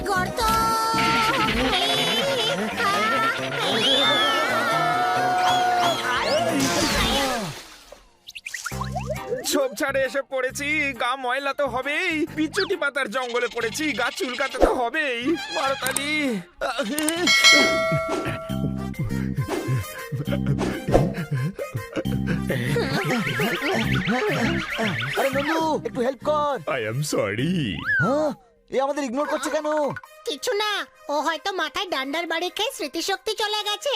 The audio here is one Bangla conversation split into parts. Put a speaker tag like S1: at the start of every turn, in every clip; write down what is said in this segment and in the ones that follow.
S1: গর্ত!
S2: ঝোপঝাড়ে এসে পড়েছি, গা ময়লা তো হবেই। পিচুটি পাতার জঙ্গলে পড়েছি, গা চুলকাতে তো হবেই। মারতালি!
S3: আরে নন্দু, একটু হেল্প কর।
S2: I am sorry.
S3: হ্যাঁ, এ আমাদের ইগনোর করছে কেন?
S1: কিছু না, ও হয়তো মাথায় ডান্ডার বাড়ি খেয়ে স্মৃতিশক্তি চলে গেছে।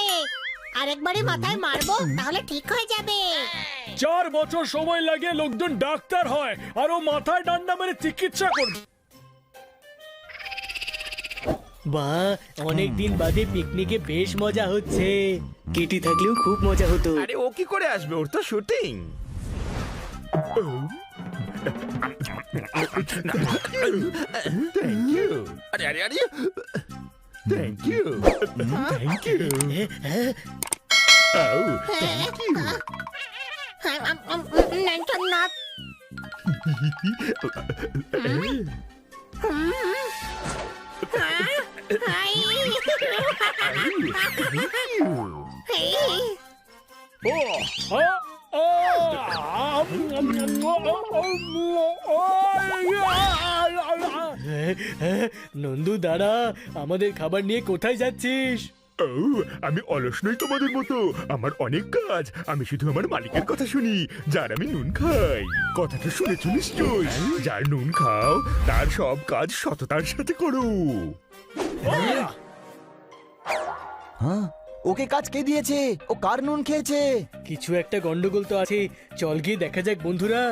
S1: আরেকবারই মাথায় মারবো, তাহলে ঠিক হয়ে যাবে।
S4: 4 বছর সময় লাগে লোকজন ডাক্তার হয়, আর ও মাথায় ডান্ডা মেরে চিকিৎসা করবে।
S5: বাহ, অনেক দিন বাদে পিকনিকে বেশ মজা হচ্ছে। কেটি থাকলেও খুব মজা হতো।
S2: আরে ও কি করে আসবে, ওর তো শুটিং। Thank you. আরে আরে আরে, thank you, thank you. Thank you.
S1: নাট
S5: নন্দু দাঁড়া, আমাদের খাবার নিয়ে কোথায় যাচ্ছিস?
S2: ও, আমি অলস নই তোমাদের মতো। আমার অনেক কাজ। আমি শুধু আমার মালিকের কথা শুনি, যার আমি নুন খাই। কথাটা শুনেছ নিশ্চয়? যার নুন খাও, তার সব কাজ সততার সাথে করো।
S3: হ্যাঁ, ওকে কাজ কে দিয়েছে? ও কার নুন খেয়েছে?
S5: কিছু একটা গন্ডগোল তো আছে, চল গিয়ে দেখা যাক বন্ধুরা।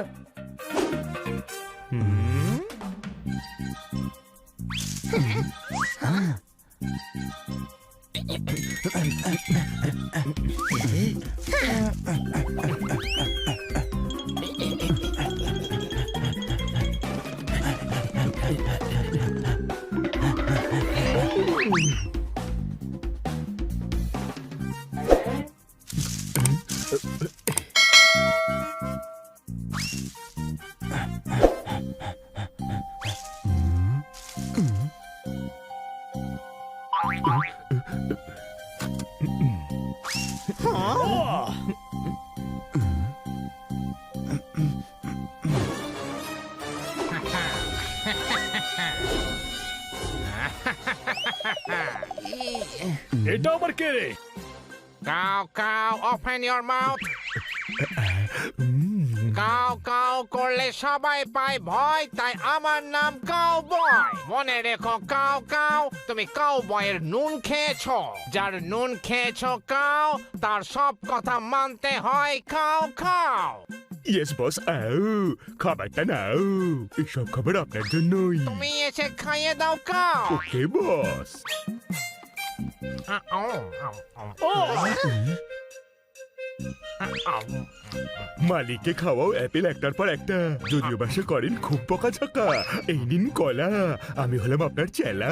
S4: এটা আবার কে রে?
S6: Cow, cow, open your mouth. Cow cow করলে সবাই পায় ভয়, তাই আমার নাম কাউবয়। মনে রেখো কাউ কাউ, তুমি কাউবয়ের নুন খেয়েছো। যার নুন খেয়েছো কাউ, তার সব কথা মানতে হয়। খাও খাও।
S2: ইয়েস বস, আও খাবারটা নাও। এসব খাবার আপনার জন্যই।
S6: তুমি এসে খাইয়ে দাও কাউ।
S2: ওকে বস। মালিককে খাওয়াও অ্যাপেল একটার পর একটা। যদিও বাসা করেন খুব বকাঝকা। এই নিন কলা, আমি হলাম আপনার চেলা।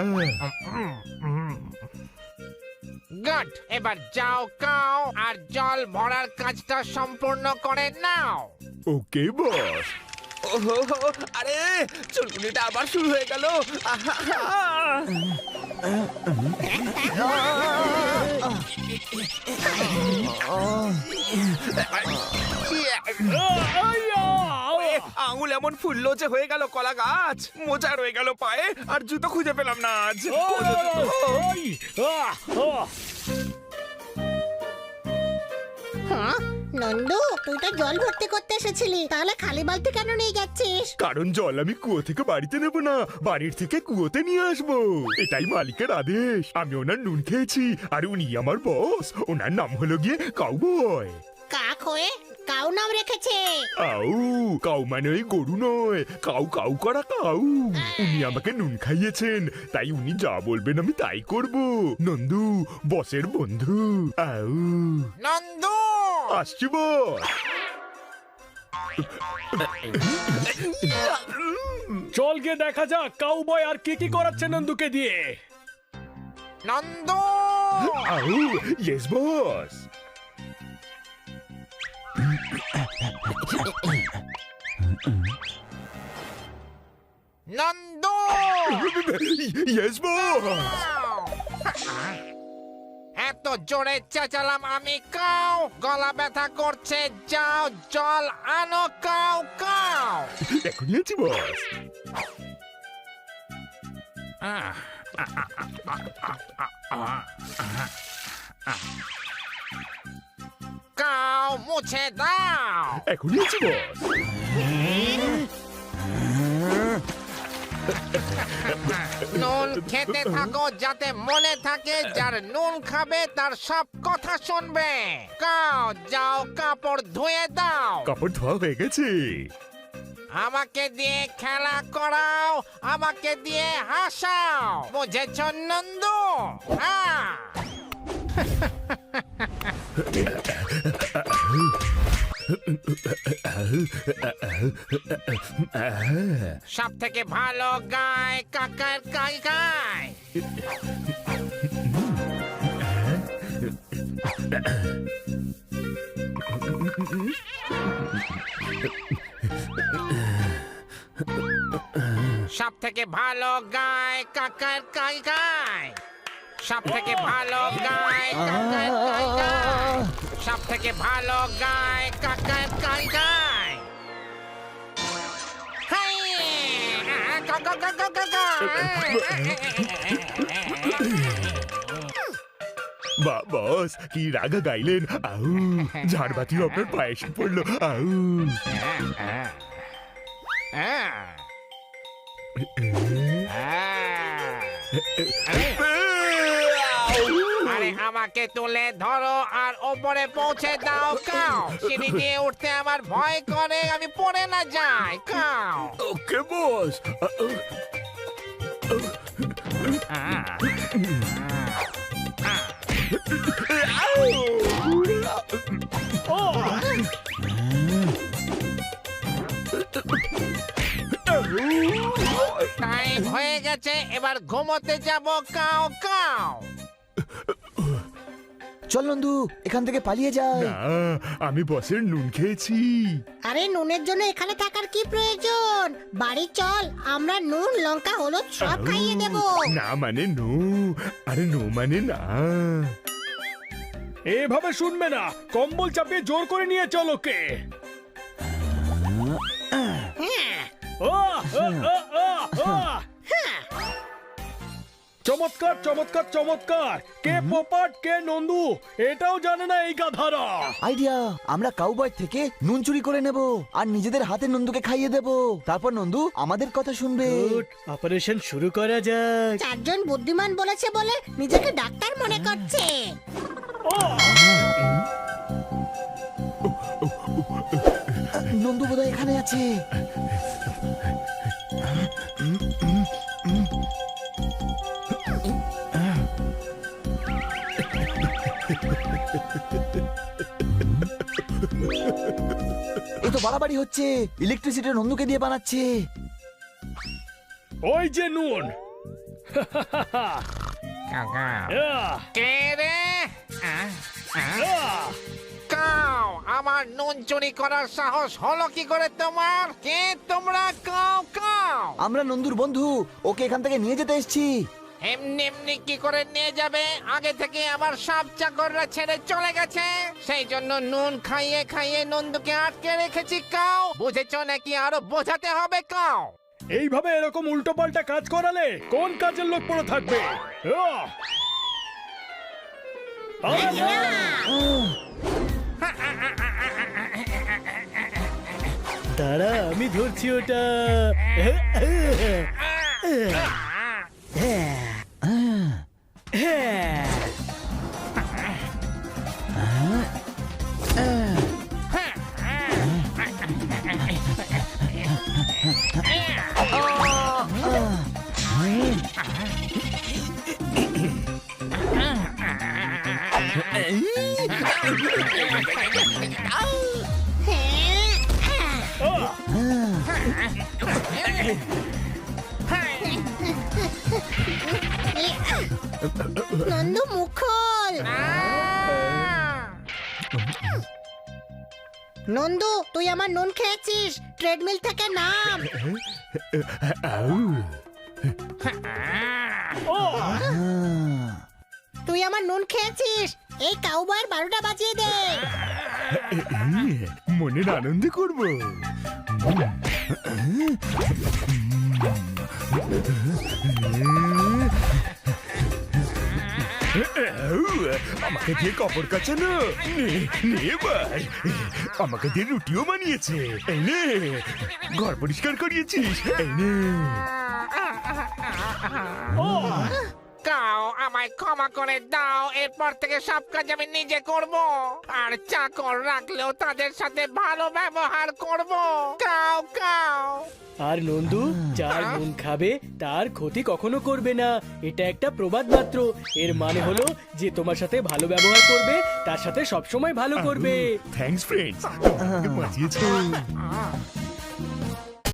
S6: গুড, এবার যাও কাউ, আর জল ভরার কাজটা সম্পূর্ণ করে নাও।
S2: ওকে বস। ওহো, আরে চুলকুনিটা আবার শুরু হয়ে গেল। আঙুল এমন ফুললো যে হয়ে গেল কলা গাছ। মোজা রয়ে গেল পায়ে, আর জুতো খুঁজে পেলাম না আজ।
S1: হ্যাঁ, নন্দু, তুই তো জল ভর্তি করতে এসেছিলি, তাহলে খালি বালতি কেন নিয়ে যাচ্ছিস?
S2: কারণ জল আমি কুয়ো থেকে বাড়িতে নেব না, বাড়ির থেকে কুয়োতে নিয়ে আসবো। এটাই মালিকের আদেশ। আমি ওনার নুন খেয়েছি, আর উনি আমার বস। ওনার নাম হলো গিয়ে কাউবয়।
S1: কাক হয়ে কাউ নাম রেখেছে।
S2: আউ, কাউ মানে ওই গরু নয়, কাউ কাউ করা কাউ। উনি আমাকে নুন খাইয়েছেন, তাই উনি যা বলবেন আমি তাই করব। নন্দু বসের বন্ধু। আউ,
S6: নন্দু,
S2: আসছি বস।
S4: চল গিয়ে দেখা যাক কাউবয় আর কি কি করাচ্ছে নন্দুকে দিয়ে।
S6: নন্দু,
S2: আউ, yes boss.
S6: Nandu.
S2: Yes boss.
S6: এত জোরে চেঁচালাম আমি কাউ, গলা ব্যথা করছে, যাও জল আনো কাউ কাউ।
S2: এখনই আছি বস।
S6: কাউ মুছে দাও।
S2: এখনই আছি বস।
S6: নুন খেতে থাকো যাতে মনে থাকে যার নুন খাবে তার সব কথা শুনবে। কাউ যাও কাপড় ধুয়ে দাও।
S2: কাপড় ধোয়া হয়ে গেছে।
S6: আমাকে দিয়ে খেলা করাও, আমাকে দিয়ে হাসাও, বুঝেছ নন্দু? হ্যাঁ। সব থেকে ভালো গায় কাকার কাই গায়। সব থেকে ভালো গায় কাকার কাই গায়। সব থেকে ভালো গায় কাকার কাই গায়। সব থেকে ভালো গায় কাকার কাই গায়। হাই! গা গা গা গা গা গা।
S2: বা বস কি রাগা গাইলেন। আউ ঝাড়বাতিও আপনার পায়ে এসে পড়লো। আউ
S6: আরে আমাকে তুলে ধরো আর ওপরে পৌঁছে দাও কাও। সিঁড়ি দিয়ে উঠতে আমার ভয় করে, আমি পড়ে না যাই কাও।
S2: ওকে বস।
S6: টাইম হয়ে গেছে, এবার ঘুমোতে যাব কাও কাও।
S3: চল নন্দু এখান থেকে পালিয়ে যাই।
S2: না আমি বসের নুন খেয়েছি।
S1: আরে নুনের জন্য এখানে থাকার কি প্রয়োজন? বাড়ি চল, আমরা নুন লঙ্কা হলুদ সব খাইয়ে দেব।
S2: না মানে নো। আরে নো মানে না।
S4: এভাবে শুনবে না, কম্বল চাপিয়ে জোর করে নিয়ে চলো কে। চমৎকার চমৎকার চমৎকার। কে পোপাট কে নন্দু এটাও জানে না এই গাধারা।
S3: আইডিয়া, আমরা কাউবয় থেকে নুন চুরি করে নেব আর নিজেদের হাতে নন্দুকে খাইয়ে দেব। তারপর নন্দু আমাদের কথা শুনবে।
S5: অপারেশন শুরু করা যাক।
S1: চারজন বুদ্ধিমান বলেছে বলে নিজেকে ডাক্তার মনে করছে।
S3: নন্দু বোধহয় এখানে আছে। এ তো বাড়াবাড়ি হচ্ছে। ইলেকট্রিসিটি নন্দুকে দিয়ে বানাচ্ছে।
S4: ওই যে নুন।
S6: কে রে? কাও, আমার নুন চুরি করার সাহস হলো কি করে তোমার? কে তোমরা কাও কাও?
S3: আমরা নন্দুর বন্ধু, ওকে এখান থেকে নিয়ে যেতে এসেছি।
S6: এমনি এমনি কি করে নিয়ে যাবে? আগে থেকে আমার সব চাকররা ছেড়ে চলে গেছে, সেই জন্য নুন খাইয়ে খাইয়ে নন্দুকে আটকে রেখেছি কাও। বুঝেছো নাকি আরো বোঝাতে হবে কাও?
S4: এইভাবে এরকম উল্টো পাল্টা কাজ করালে কোন কাজের লোক পড়ে থাকবে?
S5: দাঁড়া আমি ধরছি ওটা।
S1: নন্দু মুখ খোল। নন্দু তুই আমার নুন খেয়েছিস, ট্রেডমিল থেকে নাম।
S2: আউ
S1: আমার নুন খেয়েছিস এই কাউবয়ের 12টা বাজিয়ে দে।
S2: মনের আনন্দে করব। আমাকে দিয়ে কাপড় কাচানো, নে নে ভাই, আমাকে দিয়ে রুটিও বানিয়েছে, এই নে ঘর পরিষ্কার করিয়েছিস, এই নে।
S6: কাউ আমায় ক্ষমা করে দাও, এরপর থেকে সব কাজ আমি নিজে করব, আর চাকর রাখলেও তাদের সাথে ভালো ব্যবহার করব। Cow cow.
S5: আর নন্দু, যার নুন খাবে তার ক্ষতি কখনো করবে না, এটা একটা প্রবাদ মাত্র। এর মানে হলো যে তোমার সাথে ভালো ব্যবহার করবে তার সাথে সবসময় ভালো করবে।
S2: Thanks friends, বাঁচিয়েছো।